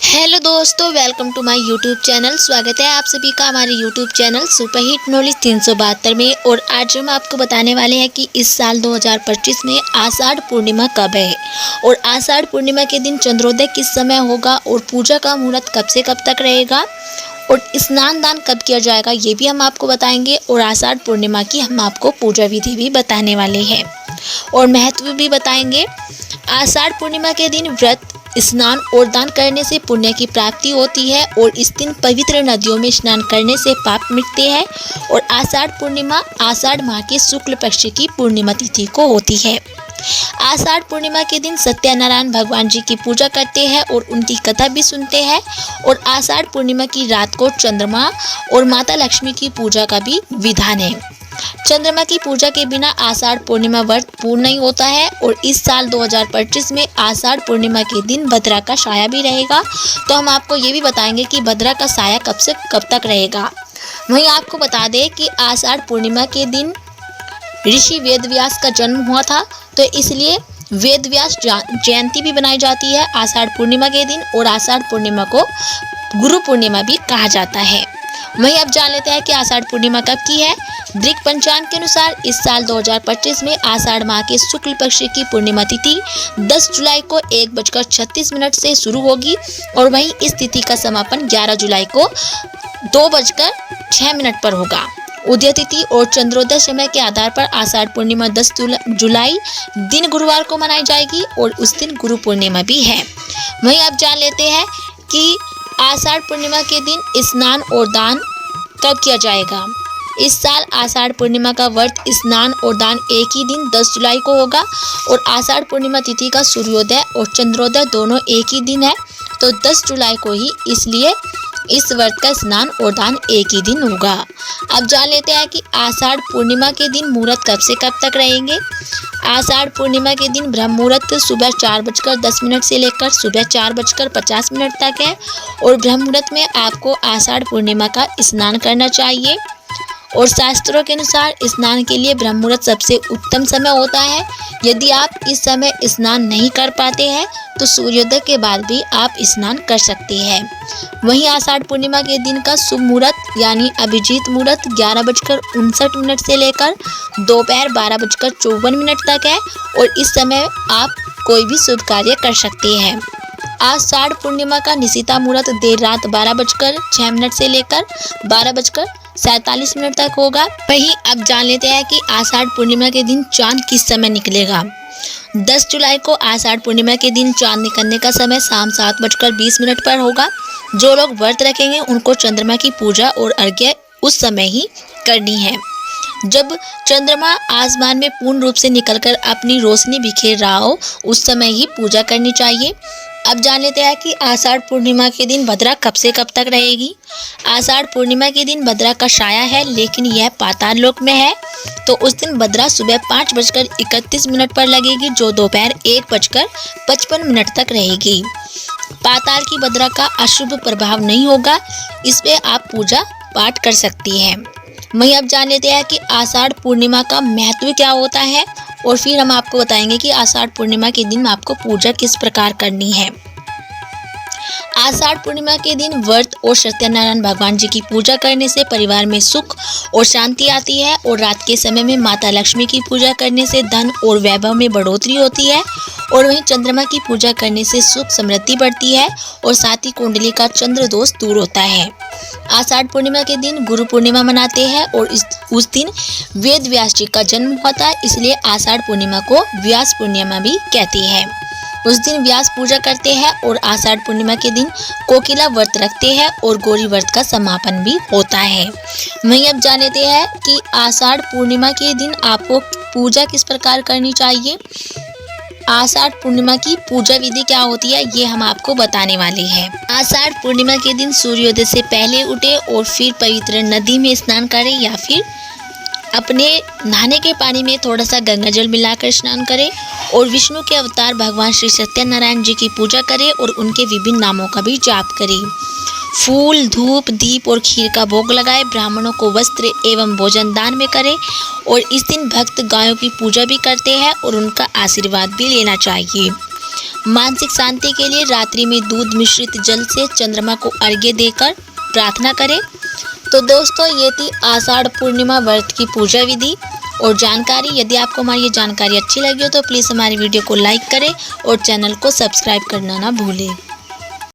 Hello दोस्तों, welcome to my YouTube channel. स्वागत है आप सभी का हमारे YouTube channel super hit knowledge 372 में। और आज हम आपको बताने वाले हैं कि इस साल 2025 में आषाढ़ पूर्णिमा कब है और आषाढ़ पूर्णिमा के दिन चंद्रोदय किस समय होगा और पूजा का मुहूर्त कब से कब तक रहेगा और स्नान दान कब किया जाएगा, ये भी हम आपको बताएंगे। और आषाढ़ पूर्णिमा की हम आपको पूजा विधि भी बताने वाले हैं और महत्व भी बताएंगे। आषाढ़ पूर्णिमा के दिन व्रत, स्नान और दान करने से पुण्य की प्राप्ति होती है और इस दिन पवित्र नदियों में स्नान करने से पाप मिटते हैं। और आषाढ़ पूर्णिमा आषाढ़ माह के शुक्ल पक्ष की पूर्णिमा तिथि को होती है। आषाढ़ पूर्णिमा के दिन सत्यनारायण भगवान जी की पूजा करते हैं और उनकी कथा भी सुनते हैं। और आषाढ़ पूर्णिमा की रात को चंद्रमा और माता लक्ष्मी की पूजा का भी विधान है। चंद्रमा की पूजा के बिना आषाढ़ पूर्णिमा व्रत पूर्ण नहीं होता है। और इस साल 2025 में आषाढ़ पूर्णिमा के दिन भद्रा का साया भी रहेगा। तो हम आपको ये भी बताएंगे कि भद्रा का साया कब से कब तक रहेगा। वहीं आपको बता दें कि आषाढ़ पूर्णिमा के दिन ऋषि वेदव्यास का जन्म हुआ था, तो इसलिए वेदव्यास जयंती भी बनाई जाती है आषाढ़ पूर्णिमा के दिन। और आषाढ़ पूर्णिमा को गुरु पूर्णिमा भी कहा जाता है। वहीं अब जान लेते हैं कि आषाढ़ पूर्णिमा कब की है। दृक पंचांग के अनुसार इस साल 2025 में आषाढ़ माह के शुक्ल पक्ष की पूर्णिमा तिथि 10 जुलाई को 1:36 से शुरू होगी और वहीं इस तिथि का समापन 11 जुलाई को 2:06 पर होगा। उदय तिथि और चंद्रोदय समय के आधार पर आषाढ़ पूर्णिमा 10 जुलाई दिन गुरुवार को मनाई जाएगी और उस दिन गुरु पूर्णिमा भी है। वहीं अब जान लेते हैं कि आषाढ़ पूर्णिमा के दिन स्नान और दान कब किया जाएगा। इस साल आषाढ़ पूर्णिमा का व्रत, स्नान और दान एक ही दिन 10 जुलाई को होगा और आषाढ़ पूर्णिमा तिथि का सूर्योदय और चंद्रोदय दोनों एक ही दिन है, तो 10 जुलाई को ही इसलिए इस व्रत का स्नान और दान एक ही दिन होगा। अब जान लेते हैं कि आषाढ़ पूर्णिमा के दिन मुहूर्त कब से कब तक रहेंगे। आषाढ़ पूर्णिमा के दिन ब्रह्म मुहूर्त सुबह 4:10 से लेकर सुबह 4:50 तक है। और ब्रह्म मुहूर्त में आपको आषाढ़ पूर्णिमा का स्नान करना चाहिए। और शास्त्रों के अनुसार स्नान के लिए ब्रह्म मुहूर्त सबसे उत्तम समय होता है। यदि आप इस समय स्नान नहीं कर पाते हैं तो सूर्योदय के बाद भी आप स्नान कर सकते हैं। वहीं आषाढ़ पूर्णिमा के दिन का शुभ मुहूर्त यानी अभिजीत मुहूर्त 11:59 से लेकर दोपहर 12:54 तक है और इस समय आप कोई भी शुभ कार्य कर सकते हैं। आषाढ़ पूर्णिमा का निशिता मुहूर्त देर रात 12:06 से लेकर 12:47 तक होगा। वहीं अब जान लेते हैं कि आषाढ़ पूर्णिमा के दिन चांद किस समय निकलेगा। 10 जुलाई को आषाढ़ पूर्णिमा के दिन चांद निकलने का समय शाम 7:20 पर होगा। जो लोग व्रत रखेंगे उनको चंद्रमा की पूजा और अर्घ्य उस समय ही करनी है जब चंद्रमा आसमान में पूर्ण रूप से निकलकर अपनी रोशनी बिखेर रहा हो, उस समय ही पूजा करनी चाहिए। अब जान लेते हैं कि आषाढ़ पूर्णिमा के दिन भद्रा कब से कब तक रहेगी। आषाढ़ पूर्णिमा के दिन भद्रा का साया है, लेकिन यह पाताल लोक में है, तो उस दिन भद्रा सुबह 5:31 पर लगेगी जो दोपहर 1:55 तक रहेगी। पाताल की भद्रा का अशुभ प्रभाव नहीं होगा, इस पे आप पूजा पाठ कर सकती हैं। वहीं अब जान लेते हैं कि आषाढ़ पूर्णिमा का महत्व क्या होता है और फिर हम आपको बताएंगे कि आषाढ़ पूर्णिमा के दिन आपको पूजा किस प्रकार करनी है। आषाढ़ पूर्णिमा के दिन व्रत और सत्यनारायण भगवान जी की पूजा करने से परिवार में सुख और शांति आती है। और रात के समय में माता लक्ष्मी की पूजा करने से धन और वैभव में बढ़ोतरी होती है। और वहीं चंद्रमा की पूजा करने से सुख समृद्धि बढ़ती है और साथ ही कुंडली का चंद्र दोष दूर होता है। आषाढ़ पूर्णिमा के दिन गुरु पूर्णिमा मनाते हैं और उस दिन वेद व्यास जी का जन्म होता है, इसलिए आषाढ़ पूर्णिमा को व्यास पूर्णिमा भी कहते हैं। उस दिन व्यास पूजा करते हैं और आषाढ़ पूर्णिमा के दिन कोकिला व्रत रखते हैं और गौरी व्रत का समापन भी होता है। वहीं अब जान लेते हैं कि आषाढ़ पूर्णिमा के दिन आपको पूजा किस प्रकार करनी चाहिए। आषाढ़ पूर्णिमा की पूजा विधि क्या होती है, ये हम आपको बताने वाले हैं। आषाढ़ पूर्णिमा के दिन सूर्योदय से पहले उठे और फिर पवित्र नदी में स्नान करें या फिर अपने नहाने के पानी में थोड़ा सा गंगा जल मिलाकर स्नान करें और विष्णु के अवतार भगवान श्री सत्यनारायण जी की पूजा करें और उनके विभिन्न नामों का भी जाप करें। फूल, धूप, दीप और खीर का भोग लगाए, ब्राह्मणों को वस्त्र एवं भोजन दान में करें। और इस दिन भक्त गायों की पूजा भी करते हैं और उनका आशीर्वाद भी लेना चाहिए। मानसिक शांति के लिए रात्रि में दूध मिश्रित जल से चंद्रमा को अर्घ्य देकर प्रार्थना करें। तो दोस्तों ये थी आषाढ़ पूर्णिमा व्रत की पूजा विधि और जानकारी। यदि आपको हमारी ये जानकारी अच्छी लगी हो तो प्लीज़ हमारी वीडियो को लाइक करें और चैनल को सब्सक्राइब करना ना भूलें।